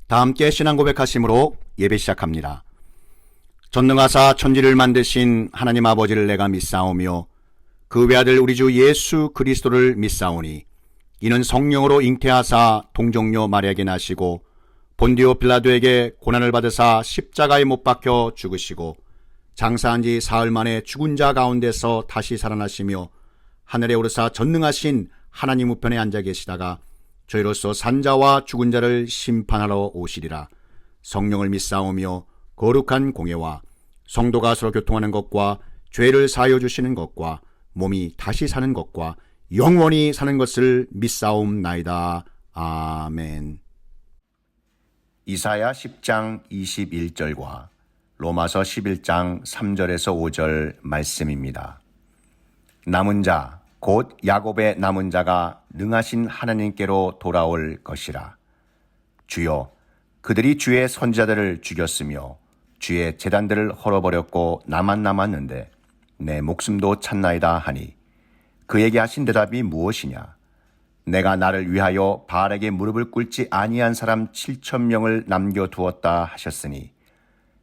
다 함께 신앙 고백하심으로 예배 시작합니다. 전능하사 천지를 만드신 하나님 아버지를 내가 믿사오며 그 외아들 우리 주 예수 그리스도를 믿사오니 이는 성령으로 잉태하사 동정녀 마리아에게 나시고 본디오 빌라도에게 고난을 받으사 십자가에 못 박혀 죽으시고 장사한 지 사흘 만에 죽은 자 가운데서 다시 살아나시며 하늘에 오르사 전능하신 하나님 우편에 앉아 계시다가 저희로서 산자와 죽은 자를 심판하러 오시리라. 성령을 믿사오며 거룩한 공예와 성도가 서로 교통하는 것과 죄를 사하여 주시는 것과 몸이 다시 사는 것과 영원히 사는 것을 믿사옵나이다. 아멘. 이사야 10장 21절과 로마서 11장 3절에서 5절 말씀입니다. 남은 자 곧 야곱의 남은 자가 능하신 하나님께로 돌아올 것이라. 주여, 그들이 주의 선지자들을 죽였으며 주의 제단들을 헐어버렸고 나만 남았는데 내 목숨도 찾나이다 하니 그에게 하신 대답이 무엇이냐? 내가 나를 위하여 바알에게 무릎을 꿇지 아니한 사람 7,000명을 남겨두었다 하셨으니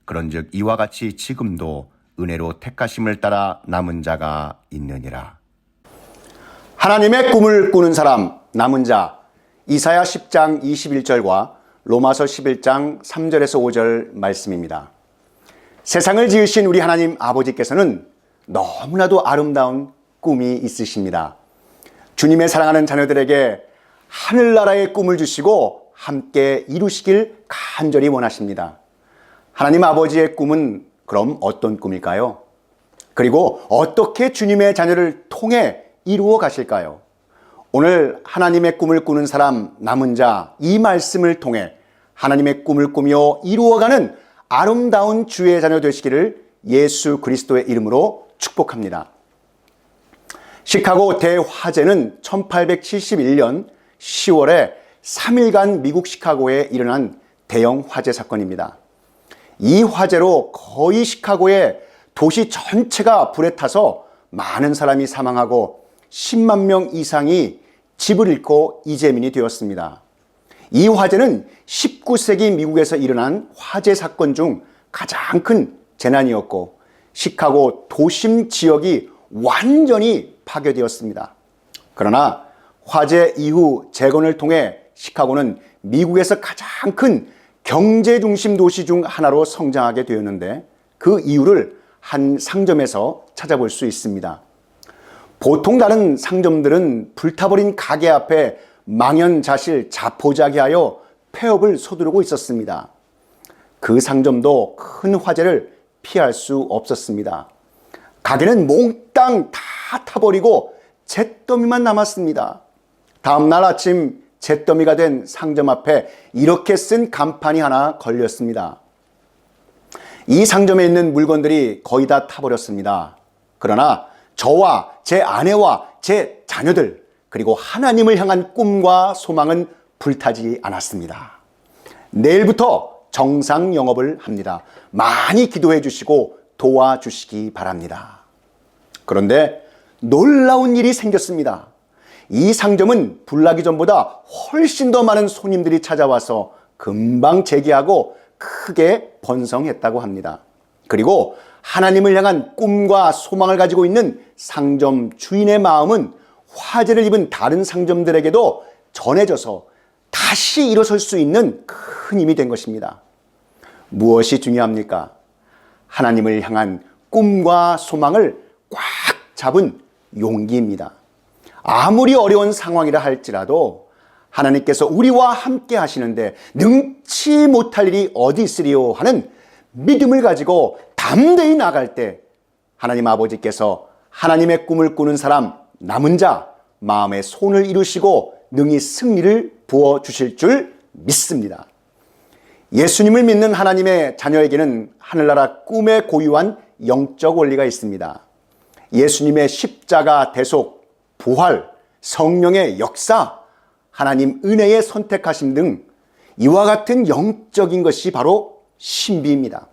그런즉 이와 같이 지금도 은혜로 택하심을 따라 남은 자가 있느니라. 하나님의 꿈을 꾸는 사람, 남은 자, 이사야 10장 21절과 로마서 11장 3절에서 5절 말씀입니다. 세상을 지으신 우리 하나님 아버지께서는 너무나도 아름다운 꿈이 있으십니다. 주님의 사랑하는 자녀들에게 하늘나라의 꿈을 주시고 함께 이루시길 간절히 원하십니다. 하나님 아버지의 꿈은 그럼 어떤 꿈일까요? 그리고 어떻게 주님의 자녀를 통해 이루어 가실까요? 오늘 하나님의 꿈을 꾸는 사람, 남은 자, 이 말씀을 통해 하나님의 꿈을 꾸며 이루어가는 아름다운 주의 자녀 되시기를 예수 그리스도의 이름으로 축복합니다. 시카고 대화재는 1871년 10월에 3일간 미국 시카고에 일어난 대형 화재 사건입니다. 이 화재로 거의 시카고의 도시 전체가 불에 타서 많은 사람이 사망하고 10만 명 이상이 집을 잃고 이재민이 되었습니다. 이 화재는 19세기 미국에서 일어난 화재 사건 중 가장 큰 재난이었고 시카고 도심 지역이 완전히 파괴되었습니다. 그러나 화재 이후 재건을 통해 시카고는 미국에서 가장 큰 경제 중심 도시 중 하나로 성장하게 되었는데 그 이유를 한 상점에서 찾아볼 수 있습니다. 보통 다른 상점들은 불타버린 가게 앞에 망연자실 자포자기하여 폐업을 서두르고 있었습니다. 그 상점도 큰 화재를 피할 수 없었습니다. 가게는 몽땅 다 타버리고 잿더미만 남았습니다. 다음날 아침 잿더미가 된 상점 앞에 이렇게 쓴 간판이 하나 걸렸습니다. 이 상점에 있는 물건들이 거의 다 타버렸습니다. 그러나 저와 제 아내와 제 자녀들 그리고 하나님을 향한 꿈과 소망은 불타지 않았습니다. 내일부터 정상 영업을 합니다. 많이 기도해 주시고 도와주시기 바랍니다. 그런데 놀라운 일이 생겼습니다. 이 상점은 불나기 전보다 훨씬 더 많은 손님들이 찾아와서 금방 재개하고 크게 번성했다고 합니다. 그리고 하나님을 향한 꿈과 소망을 가지고 있는 상점 주인의 마음은 화재를 입은 다른 상점들에게도 전해져서 다시 일어설 수 있는 큰 힘이 된 것입니다. 무엇이 중요합니까? 하나님을 향한 꿈과 소망을 꽉 잡은 용기입니다. 아무리 어려운 상황이라 할지라도 하나님께서 우리와 함께 하시는데 능치 못할 일이 어디 있으리요 하는 믿음을 가지고 담대히 나갈 때 하나님 아버지께서 하나님의 꿈을 꾸는 사람, 남은 자, 마음의 손을 이루시고 능히 승리를 부어주실 줄 믿습니다. 예수님을 믿는 하나님의 자녀에게는 하늘나라 꿈에 고유한 영적 원리가 있습니다. 예수님의 십자가 대속, 부활, 성령의 역사, 하나님 은혜의 선택하심 등 이와 같은 영적인 것이 바로 신비입니다.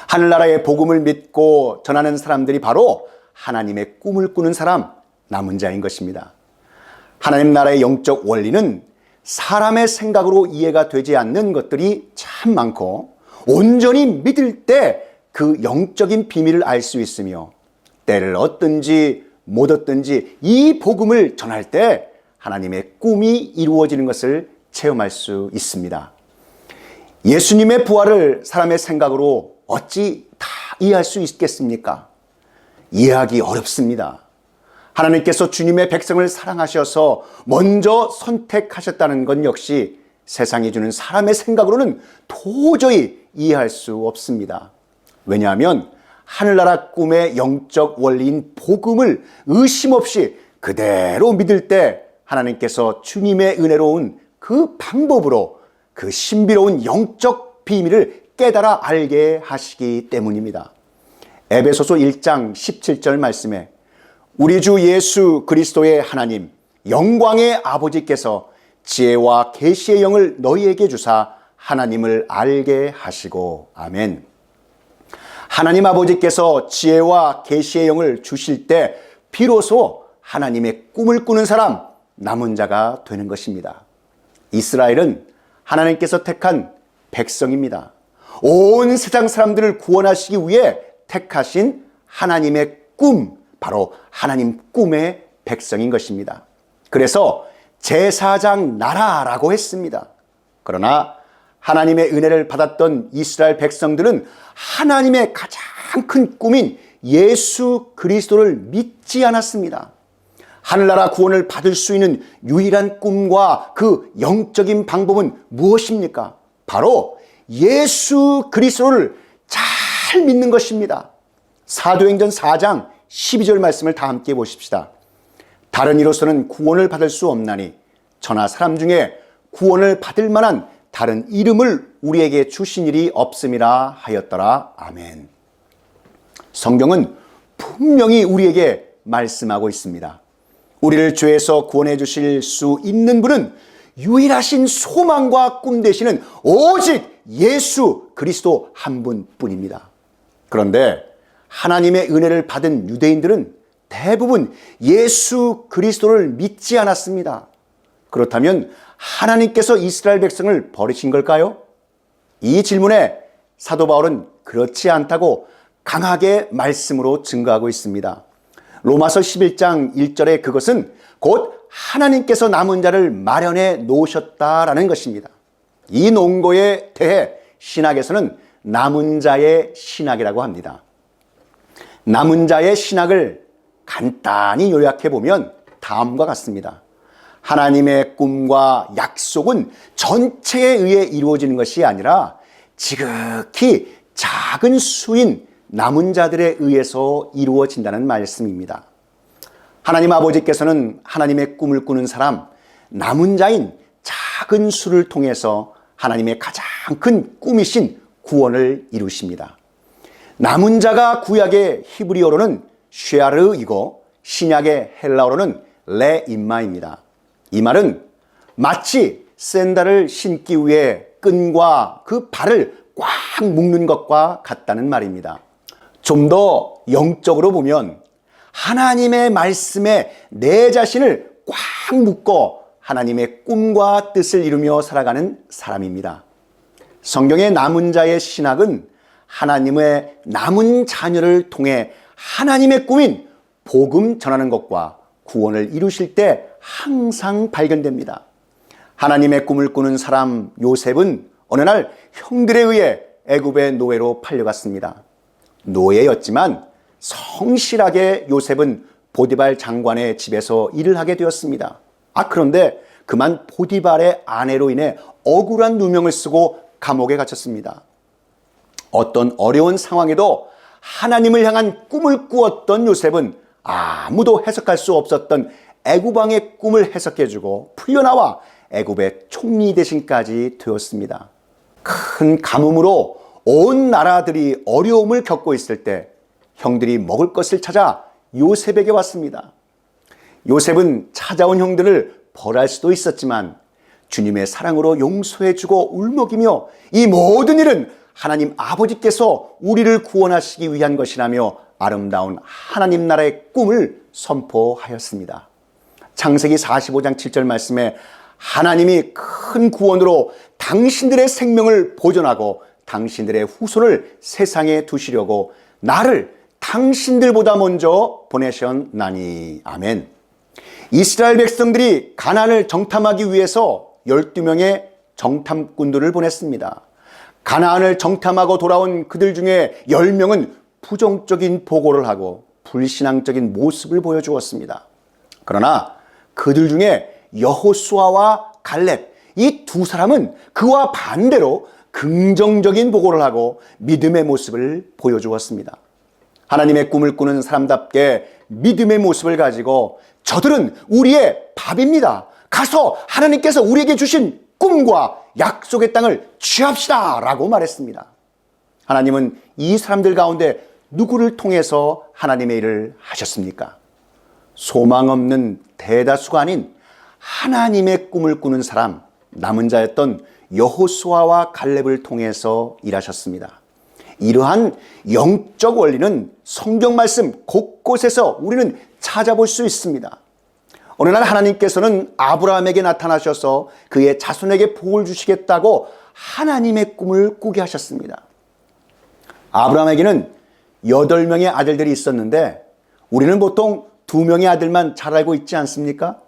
하늘나라의 복음을 믿고 전하는 사람들이 바로 하나님의 꿈을 꾸는 사람, 남은 자인 것입니다. 하나님 나라의 영적 원리는 사람의 생각으로 이해가 되지 않는 것들이 참 많고 온전히 믿을 때 그 영적인 비밀을 알 수 있으며 때를 얻든지 못 얻든지 이 복음을 전할 때 하나님의 꿈이 이루어지는 것을 체험할 수 있습니다. 예수님의 부활을 사람의 생각으로 어찌 다 이해할 수 있겠습니까? 이해하기 어렵습니다. 하나님께서 주님의 백성을 사랑하셔서 먼저 선택하셨다는 건 역시 세상이 주는 사람의 생각으로는 도저히 이해할 수 없습니다. 왜냐하면 하늘나라 꿈의 영적 원리인 복음을 의심 없이 그대로 믿을 때 하나님께서 주님의 은혜로운 그 방법으로 그 신비로운 영적 비밀을 깨달아 알게 하시기 때문입니다. 에베소서 1장 17절 말씀에 우리 주 예수 그리스도의 하나님 영광의 아버지께서 지혜와 계시의 영을 너희에게 주사 하나님을 알게 하시고 아멘. 하나님 아버지께서 지혜와 계시의 영을 주실 때 비로소 하나님의 꿈을 꾸는 사람, 남은 자가 되는 것입니다. 이스라엘은 하나님께서 택한 백성입니다. 온 세상 사람들을 구원하시기 위해 택하신 하나님의 꿈, 바로 하나님 꿈의 백성인 것입니다. 그래서 제사장 나라라고 했습니다. 그러나 하나님의 은혜를 받았던 이스라엘 백성들은 하나님의 가장 큰 꿈인 예수 그리스도를 믿지 않았습니다. 하늘나라 구원을 받을 수 있는 유일한 꿈과 그 영적인 방법은 무엇입니까? 바로 예수 그리스도를 잘 믿는 것입니다. 사도행전 4장 12절 말씀을 다 함께 보십시다. 다른 이로서는 구원을 받을 수 없나니 저나 사람 중에 구원을 받을 만한 다른 이름을 우리에게 주신 일이 없음이라 하였더라. 아멘. 성경은 분명히 우리에게 말씀하고 있습니다. 우리를 죄에서 구원해 주실 수 있는 분은 유일하신 소망과 꿈 되시는 오직 예수 그리스도 한 분뿐입니다. 그런데 하나님의 은혜를 받은 유대인들은 대부분 예수 그리스도를 믿지 않았습니다. 그렇다면 하나님께서 이스라엘 백성을 버리신 걸까요? 이 질문에 사도 바울은 그렇지 않다고 강하게 말씀으로 증거하고 있습니다. 로마서 11장 1절에 그것은 곧 하나님께서 남은 자를 마련해 놓으셨다라는 것입니다. 이 논거에 대해 신학에서는 남은 자의 신학이라고 합니다. 남은 자의 신학을 간단히 요약해 보면 다음과 같습니다. 하나님의 꿈과 약속은 전체에 의해 이루어지는 것이 아니라 지극히 작은 수인 남은 자들에 의해서 이루어진다는 말씀입니다. 하나님 아버지께서는 하나님의 꿈을 꾸는 사람, 남은 자인 작은 수를 통해서 하나님의 가장 큰 꿈이신 구원을 이루십니다. 남은 자가 구약의 히브리어로는 쉐아르이고 신약의 헬라어로는 레임마입니다. 이 말은 마치 샌들을 신기 위해 끈과 그 발을 꽉 묶는 것과 같다는 말입니다. 좀 더 영적으로 보면 하나님의 말씀에 내 자신을 꽉 묶어 하나님의 꿈과 뜻을 이루며 살아가는 사람입니다. 성경의 남은 자의 신학은 하나님의 남은 자녀를 통해 하나님의 꿈인 복음 전하는 것과 구원을 이루실 때 항상 발견됩니다. 하나님의 꿈을 꾸는 사람 요셉은 어느 날 형들에 의해 애굽의 노예로 팔려갔습니다. 노예였지만 성실하게 요셉은 보디발 장관의 집에서 일을 하게 되었습니다. 그런데 그만 보디발의 아내로 인해 억울한 누명을 쓰고 감옥에 갇혔습니다. 어떤 어려운 상황에도 하나님을 향한 꿈을 꾸었던 요셉은 아무도 해석할 수 없었던 애굽 왕의 꿈을 해석해주고 풀려나와 애굽의 총리 대신까지 되었습니다. 큰 가뭄으로 온 나라들이 어려움을 겪고 있을 때 형들이 먹을 것을 찾아 요셉에게 왔습니다. 요셉은 찾아온 형들을 벌할 수도 있었지만 주님의 사랑으로 용서해주고 울먹이며 이 모든 일은 하나님 아버지께서 우리를 구원하시기 위한 것이라며 아름다운 하나님 나라의 꿈을 선포하였습니다. 창세기 45장 7절 말씀에 하나님이 큰 구원으로 당신들의 생명을 보존하고 당신들의 후손을 세상에 두시려고 나를 당신들보다 먼저 보내셨나니. 아멘. 이스라엘 백성들이 가나안을 정탐하기 위해서 12명의 정탐꾼들을 보냈습니다. 가나안을 정탐하고 돌아온 그들 중에 10명은 부정적인 보고를 하고 불신앙적인 모습을 보여주었습니다. 그러나 그들 중에 여호수아와 갈렙, 이 두 사람은 그와 반대로 긍정적인 보고를 하고 믿음의 모습을 보여주었습니다. 하나님의 꿈을 꾸는 사람답게 믿음의 모습을 가지고 저들은 우리의 밥입니다. 가서 하나님께서 우리에게 주신 꿈과 약속의 땅을 취합시다 라고 말했습니다. 하나님은 이 사람들 가운데 누구를 통해서 하나님의 일을 하셨습니까? 소망 없는 대다수가 아닌 하나님의 꿈을 꾸는 사람, 남은 자였던 여호수아와 갈렙을 통해서 일하셨습니다. 이러한 영적 원리는 성경 말씀 곳곳에서 우리는 찾아볼 수 있습니다. 어느 날 하나님께서는 아브라함에게 나타나셔서 그의 자손에게 복을 주시겠다고 하나님의 꿈을 꾸게 하셨습니다. 아브라함에게는 8명의 아들들이 있었는데 우리는 보통 2명의 아들만 잘 알고 있지 않습니까?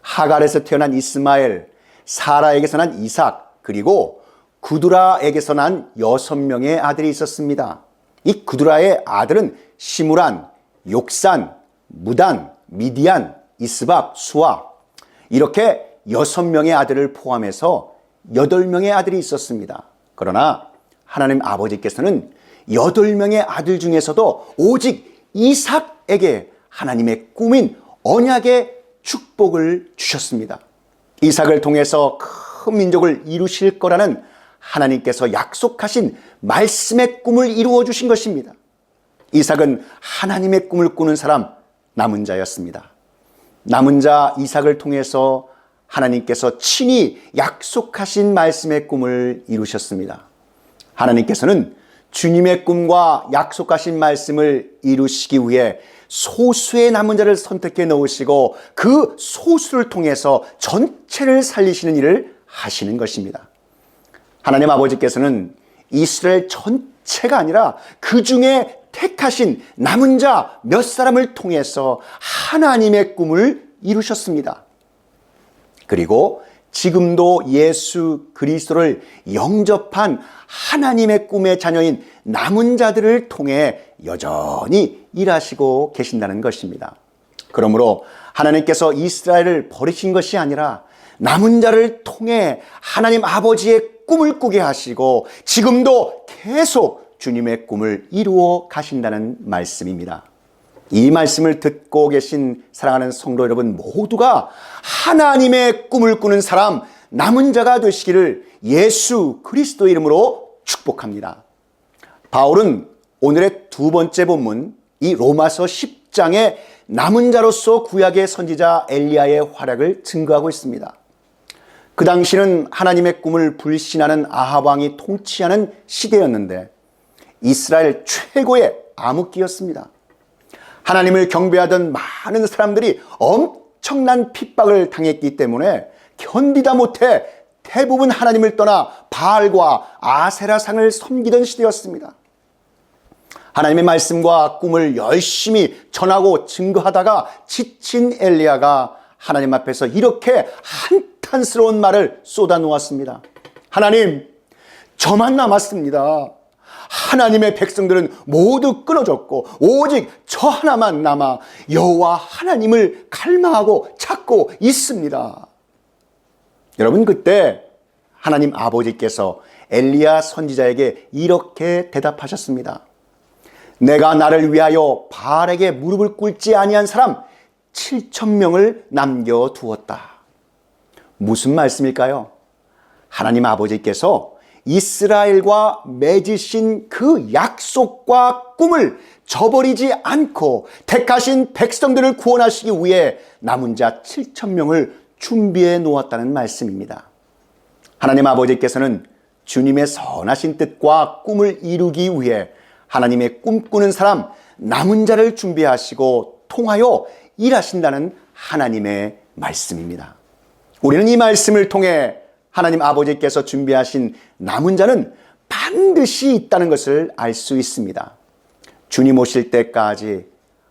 하갈에서 태어난 이스마엘, 사라에게서 난 이삭, 그리고 구두라에게서 난 6명의 아들이 있었습니다. 이 구두라의 아들은 시므란, 욕산, 무단, 미디안, 이스밥, 수아, 이렇게 6명의 아들을 포함해서 8명의 아들이 있었습니다. 그러나 하나님 아버지께서는 8명의 아들 중에서도 오직 이삭에게 하나님의 꿈인 언약의 축복을 주셨습니다. 이삭을 통해서 큰 민족을 이루실 거라는 하나님께서 약속하신 말씀의 꿈을 이루어 주신 것입니다. 이삭은 하나님의 꿈을 꾸는 사람, 남은 자였습니다. 남은 자 이삭을 통해서 하나님께서 친히 약속하신 말씀의 꿈을 이루셨습니다. 하나님께서는 주님의 꿈과 약속하신 말씀을 이루시기 위해 소수의 남은 자를 선택해 놓으시고 그 소수를 통해서 전체를 살리시는 일을 하시는 것입니다. 하나님 아버지께서는 이스라엘 전체가 아니라 그 중에 택하신 남은 자 몇 사람을 통해서 하나님의 꿈을 이루셨습니다. 그리고 지금도 예수 그리스도를 영접한 하나님의 꿈의 자녀인 남은 자들을 통해 여전히 일하시고 계신다는 것입니다. 그러므로 하나님께서 이스라엘을 버리신 것이 아니라 남은 자를 통해 하나님 아버지의 꿈을 꾸게 하시고 지금도 계속 주님의 꿈을 이루어 가신다는 말씀입니다. 이 말씀을 듣고 계신 사랑하는 성도 여러분 모두가 하나님의 꿈을 꾸는 사람, 남은 자가 되시기를 예수 그리스도 이름으로 축복합니다. 바울은 오늘의 두 번째 본문, 이 로마서 10장의 남은 자로서 구약의 선지자 엘리야의 활약을 증거하고 있습니다. 그 당시는 하나님의 꿈을 불신하는 아합 왕이 통치하는 시대였는데 이스라엘 최고의 암흑기였습니다. 하나님을 경배하던 많은 사람들이 엄청난 핍박을 당했기 때문에 견디다 못해 대부분 하나님을 떠나 바알과 아세라상을 섬기던 시대였습니다. 하나님의 말씀과 꿈을 열심히 전하고 증거하다가 지친 엘리야가 하나님 앞에서 이렇게 한탄스러운 말을 쏟아놓았습니다. 하나님, 저만 남았습니다. 하나님의 백성들은 모두 끊어졌고 오직 저 하나만 남아 여호와 하나님을 갈망하고 찾고 있습니다. 여러분, 그때 하나님 아버지께서 엘리야 선지자에게 이렇게 대답하셨습니다. 내가 나를 위하여 바알에게 무릎을 꿇지 아니한 사람 7,000명을 남겨두었다. 무슨 말씀일까요? 하나님 아버지께서 이스라엘과 맺으신 그 약속과 꿈을 저버리지 않고 택하신 백성들을 구원하시기 위해 남은 자 7,000명을 준비해 놓았다는 말씀입니다. 하나님 아버지께서는 주님의 선하신 뜻과 꿈을 이루기 위해 하나님의 꿈꾸는 사람, 남은 자를 준비하시고 통하여 일하신다는 하나님의 말씀입니다. 우리는 이 말씀을 통해 하나님 아버지께서 준비하신 남은 자는 반드시 있다는 것을 알 수 있습니다. 주님 오실 때까지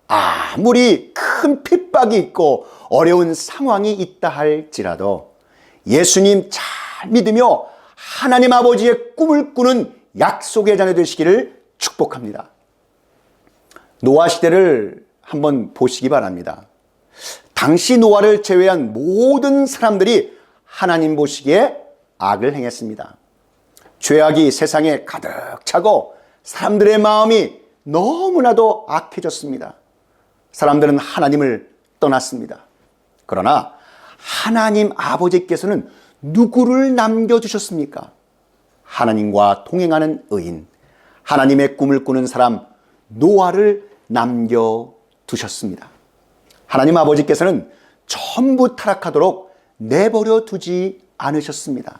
아무리 큰 핍박이 있고 어려운 상황이 있다 할지라도 예수님 잘 믿으며 하나님 아버지의 꿈을 꾸는 약속의 자녀 되시기를 축복합니다. 노아 시대를 한번 보시기 바랍니다. 당시 노아를 제외한 모든 사람들이 하나님 보시기에 악을 행했습니다. 죄악이 세상에 가득 차고 사람들의 마음이 너무나도 악해졌습니다. 사람들은 하나님을 떠났습니다. 그러나 하나님 아버지께서는 누구를 남겨두셨습니까? 하나님과 동행하는 의인, 하나님의 꿈을 꾸는 사람 노아를 남겨두셨습니다. 하나님 아버지께서는 전부 타락하도록 내버려 두지 않으셨습니다.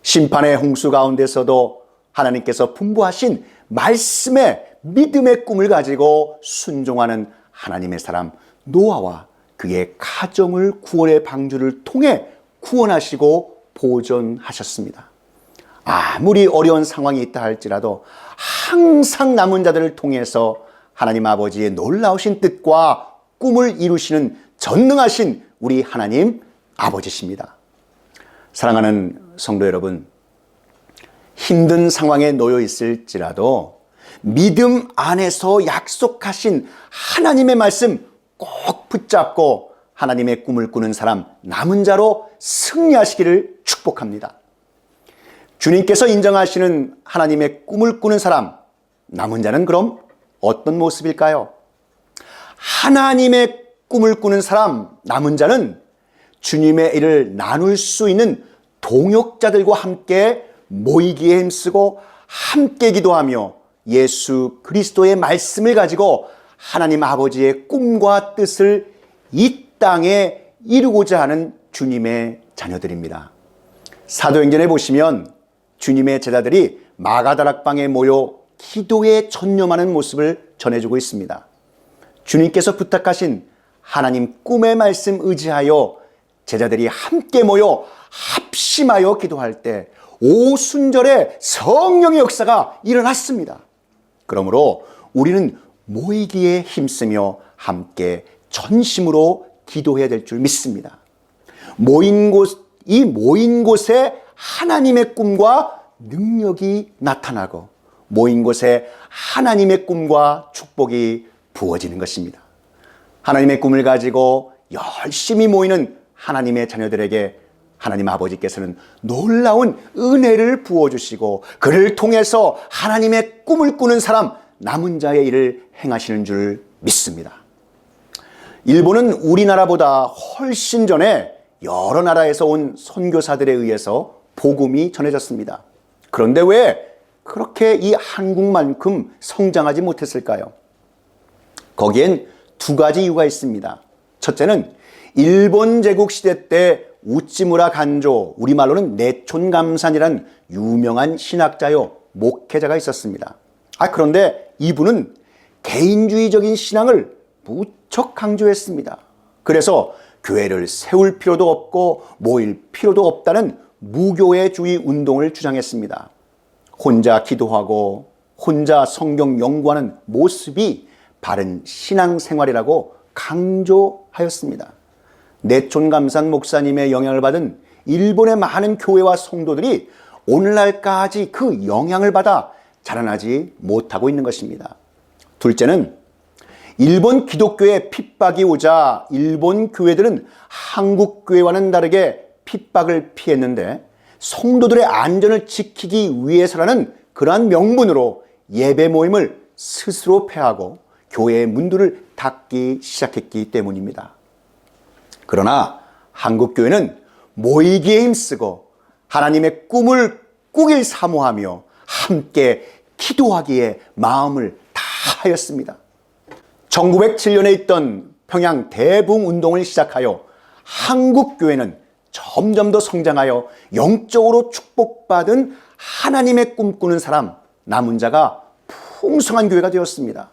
심판의 홍수 가운데서도 하나님께서 분부하신 말씀의 믿음의 꿈을 가지고 순종하는 하나님의 사람 노아와 그의 가정을 구원의 방주를 통해 구원하시고 보존하셨습니다. 아무리 어려운 상황이 있다 할지라도 항상 남은 자들을 통해서 하나님 아버지의 놀라우신 뜻과 꿈을 이루시는 전능하신 우리 하나님 아버지십니다. 사랑하는 성도 여러분, 힘든 상황에 놓여 있을지라도 믿음 안에서 약속하신 하나님의 말씀 꼭 붙잡고 하나님의 꿈을 꾸는 사람 남은 자로 승리하시기를 축복합니다. 주님께서 인정하시는 하나님의 꿈을 꾸는 사람 남은 자는 그럼 어떤 모습일까요? 하나님의 꿈을 꾸는 사람 남은 자는 주님의 일을 나눌 수 있는 동역자들과 함께 모이기에 힘쓰고 함께 기도하며 예수 그리스도의 말씀을 가지고 하나님 아버지의 꿈과 뜻을 이 땅에 이루고자 하는 주님의 자녀들입니다. 사도행전에 보시면 주님의 제자들이 마가다락방에 모여 기도에 전념하는 모습을 전해주고 있습니다. 주님께서 부탁하신 하나님 꿈의 말씀 의지하여 제자들이 함께 모여 합심하여 기도할 때 오순절에 성령의 역사가 일어났습니다. 그러므로 우리는 모이기에 힘쓰며 함께 전심으로 기도해야 될 줄 믿습니다. 이 모인 곳에 하나님의 꿈과 능력이 나타나고 모인 곳에 하나님의 꿈과 축복이 부어지는 것입니다. 하나님의 꿈을 가지고 열심히 모이는 하나님의 자녀들에게 하나님 아버지께서는 놀라운 은혜를 부어주시고 그를 통해서 하나님의 꿈을 꾸는 사람 남은 자의 일을 행하시는 줄 믿습니다. 일본은 우리나라보다 훨씬 전에 여러 나라에서 온 선교사들에 의해서 복음이 전해졌습니다. 그런데 왜 그렇게 이 한국만큼 성장하지 못했을까요? 거기엔 두 가지 이유가 있습니다. 첫째는 일본 제국 시대 때 우찌무라 간조, 우리말로는 내촌감산이라는 유명한 신학자요 목회자가 있었습니다. 그런데 이분은 개인주의적인 신앙을 무척 강조했습니다. 그래서 교회를 세울 필요도 없고 모일 필요도 없다는 무교회주의 운동을 주장했습니다. 혼자 기도하고 혼자 성경 연구하는 모습이 바른 신앙생활이라고 강조하였습니다. 내촌감산 목사님의 영향을 받은 일본의 많은 교회와 성도들이 오늘날까지 그 영향을 받아 자라나지 못하고 있는 것입니다. 둘째는 일본 기독교에 핍박이 오자 일본 교회들은 한국 교회와는 다르게 핍박을 피했는데 성도들의 안전을 지키기 위해서라는 그러한 명분으로 예배 모임을 스스로 폐하고 교회의 문들을 닫기 시작했기 때문입니다. 그러나 한국 교회는 모이기에 힘쓰고 하나님의 꿈을 꾸길 사모하며 함께 기도하기에 마음을 다하였습니다. 1907년에 있던 평양 대붕운동을 시작하여 한국 교회는 점점 더 성장하여 영적으로 축복받은 하나님의 꿈꾸는 사람 남은 자가 풍성한 교회가 되었습니다.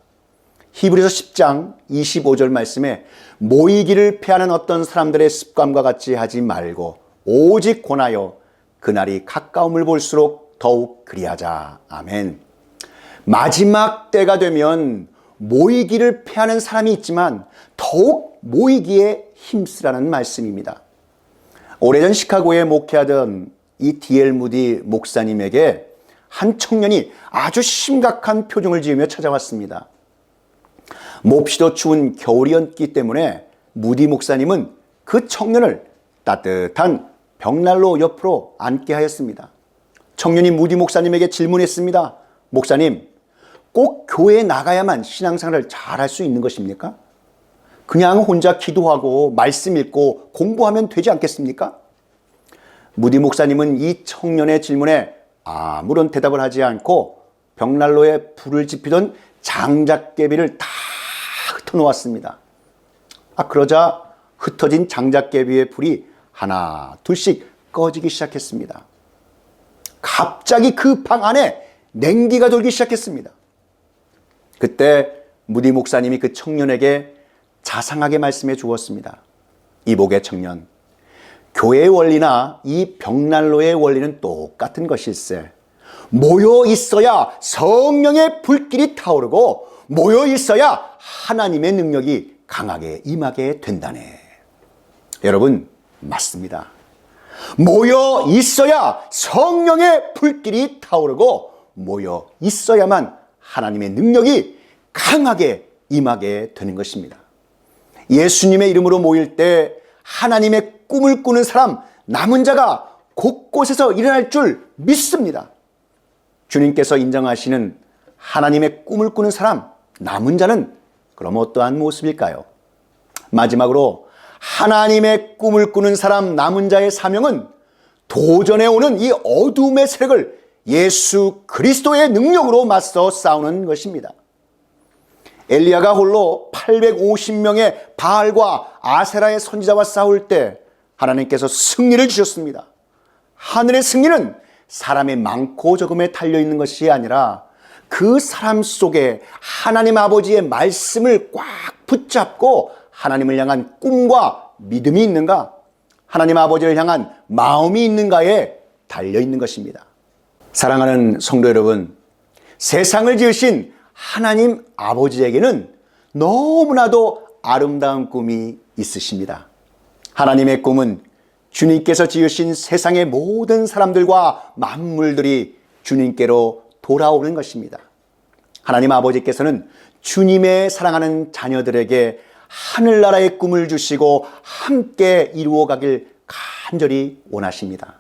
히브리서 10장 25절 말씀에 모이기를 피하는 어떤 사람들의 습관과 같이 하지 말고 오직 권하여 그날이 가까움을 볼수록 더욱 그리하자. 아멘. 마지막 때가 되면 모이기를 피하는 사람이 있지만 더욱 모이기에 힘쓰라는 말씀입니다. 오래전 시카고에 목회하던 이 D.L. 무디 목사님에게 한 청년이 아주 심각한 표정을 지으며 찾아왔습니다. 몹시도 추운 겨울이었기 때문에 무디 목사님은 그 청년을 따뜻한 벽난로 옆으로 앉게 하였습니다. 청년이 무디 목사님에게 질문했습니다. 목사님, 꼭 교회에 나가야만 신앙생활을 잘할 수 있는 것입니까? 그냥 혼자 기도하고 말씀 읽고 공부하면 되지 않겠습니까? 무디 목사님은 이 청년의 질문에 아무런 대답을 하지 않고 벽난로에 불을 지피던 장작개비를 다 흩어놓았습니다. 그러자 흩어진 장작개비의 불이 하나 둘씩 꺼지기 시작했습니다. 갑자기 그 방 안에 냉기가 돌기 시작했습니다. 그때 무디 목사님이 그 청년에게 자상하게 말씀해 주었습니다. 이복의 청년, 교회의 원리나 이 벽난로의 원리는 똑같은 것일세. 모여 있어야 성령의 불길이 타오르고 모여 있어야 하나님의 능력이 강하게 임하게 된다네. 여러분, 맞습니다. 모여 있어야 성령의 불길이 타오르고 모여 있어야만 하나님의 능력이 강하게 임하게 되는 것입니다. 예수님의 이름으로 모일 때 하나님의 꿈을 꾸는 사람, 남은 자가 곳곳에서 일어날 줄 믿습니다. 주님께서 인정하시는 하나님의 꿈을 꾸는 사람, 남은 자는 그럼 어떠한 모습일까요? 마지막으로 하나님의 꿈을 꾸는 사람, 남은 자의 사명은 도전해 오는 이 어둠의 세력을 예수 그리스도의 능력으로 맞서 싸우는 것입니다. 엘리야가 홀로 850명의 바알과 아세라의 선지자와 싸울 때 하나님께서 승리를 주셨습니다. 하늘의 승리는 사람의 많고 적음에 달려있는 것이 아니라 그 사람 속에 하나님 아버지의 말씀을 꽉 붙잡고 하나님을 향한 꿈과 믿음이 있는가, 하나님 아버지를 향한 마음이 있는가에 달려있는 것입니다. 사랑하는 성도 여러분, 세상을 지으신 하나님 아버지에게는 너무나도 아름다운 꿈이 있으십니다. 하나님의 꿈은 주님께서 지으신 세상의 모든 사람들과 만물들이 주님께로 돌아오는 것입니다. 하나님 아버지께서는 주님의 사랑하는 자녀들에게 하늘나라의 꿈을 주시고 함께 이루어가길 간절히 원하십니다.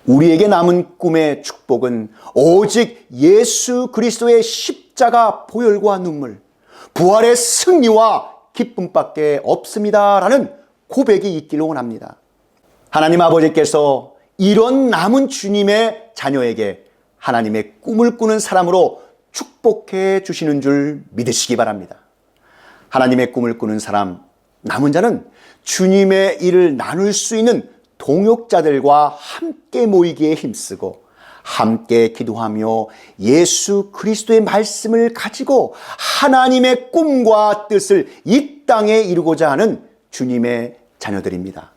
우리에게 남은 꿈의 축복은 오직 예수 그리스도의 십자가 보혈과 눈물, 부활의 승리와 기쁨밖에 없습니다라는 고백이 있기를 원합니다. 하나님 아버지께서 이런 남은 주님의 자녀에게 하나님의 꿈을 꾸는 사람으로 축복해 주시는 줄 믿으시기 바랍니다. 하나님의 꿈을 꾸는 사람, 남은 자는 주님의 일을 나눌 수 있는 동역자들과 함께 모이기에 힘쓰고 함께 기도하며 예수 그리스도의 말씀을 가지고 하나님의 꿈과 뜻을 이 땅에 이루고자 하는 주님의 자녀들입니다.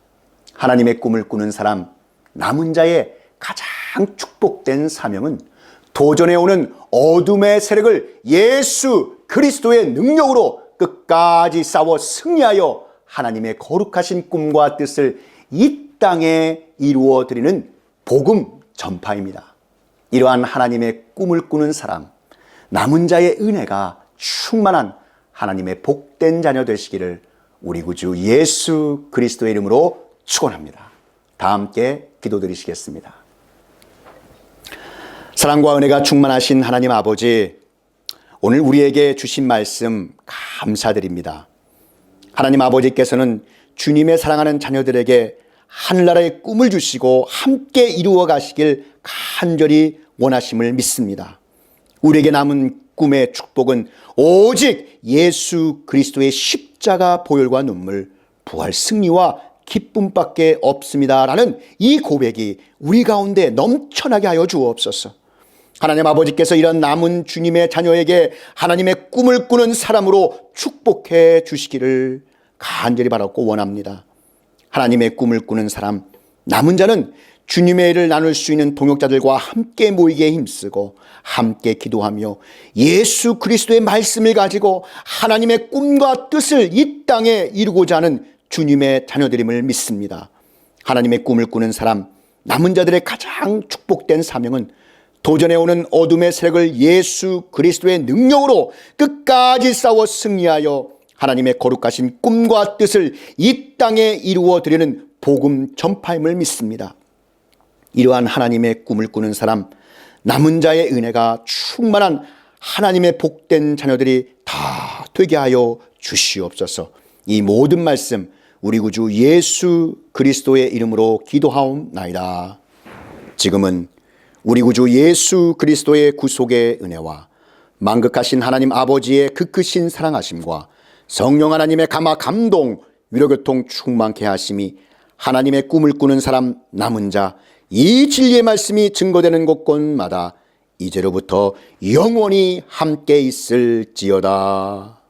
하나님의 꿈을 꾸는 사람, 남은 자의 가장 축복된 사명은 도전해 오는 어둠의 세력을 예수 그리스도의 능력으로 끝까지 싸워 승리하여 하나님의 거룩하신 꿈과 뜻을 이 땅에 이루어 드리는 복음 전파입니다. 이러한 하나님의 꿈을 꾸는 사람, 남은 자의 은혜가 충만한 하나님의 복된 자녀 되시기를 우리 구주 예수 그리스도의 이름으로 축원합니다. 다 함께 기도드리시겠습니다. 사랑과 은혜가 충만하신 하나님 아버지, 오늘 우리에게 주신 말씀 감사드립니다. 하나님 아버지께서는 주님의 사랑하는 자녀들에게 하늘나라의 꿈을 주시고 함께 이루어 가시길 간절히 원하심을 믿습니다. 우리에게 남은 꿈의 축복은 오직 예수 그리스도의 십자가 보혈과 눈물, 부활 승리와 기쁨밖에 없습니다라는 이 고백이 우리 가운데 넘쳐나게 하여 주옵소서. 하나님 아버지께서 이런 남은 주님의 자녀에게 하나님의 꿈을 꾸는 사람으로 축복해 주시기를 간절히 바라고 원합니다. 하나님의 꿈을 꾸는 사람, 남은 자는 주님의 일을 나눌 수 있는 동역자들과 함께 모이기에 힘쓰고 함께 기도하며 예수 그리스도의 말씀을 가지고 하나님의 꿈과 뜻을 이 땅에 이루고자 하는 주님의 자녀들임을 믿습니다. 하나님의 꿈을 꾸는 사람, 남은 자들의 가장 축복된 사명은 도전해오는 어둠의 세력을 예수 그리스도의 능력으로 끝까지 싸워 승리하여 하나님의 거룩하신 꿈과 뜻을 이 땅에 이루어 드리는 복음 전파임을 믿습니다. 이러한 하나님의 꿈을 꾸는 사람, 남은 자의 은혜가 충만한 하나님의 복된 자녀들이 다 되게 하여 주시옵소서. 이 모든 말씀 우리 구주 예수 그리스도의 이름으로 기도하옵나이다. 지금은 우리 구주 예수 그리스도의 구속의 은혜와 만극하신 하나님 아버지의 그 크신 사랑하심과 성령 하나님의 감화 감동 위로교통 충만케 하심이 하나님의 꿈을 꾸는 사람 남은 자 이 진리의 말씀이 증거되는 곳곳마다 이제로부터 영원히 함께 있을지어다.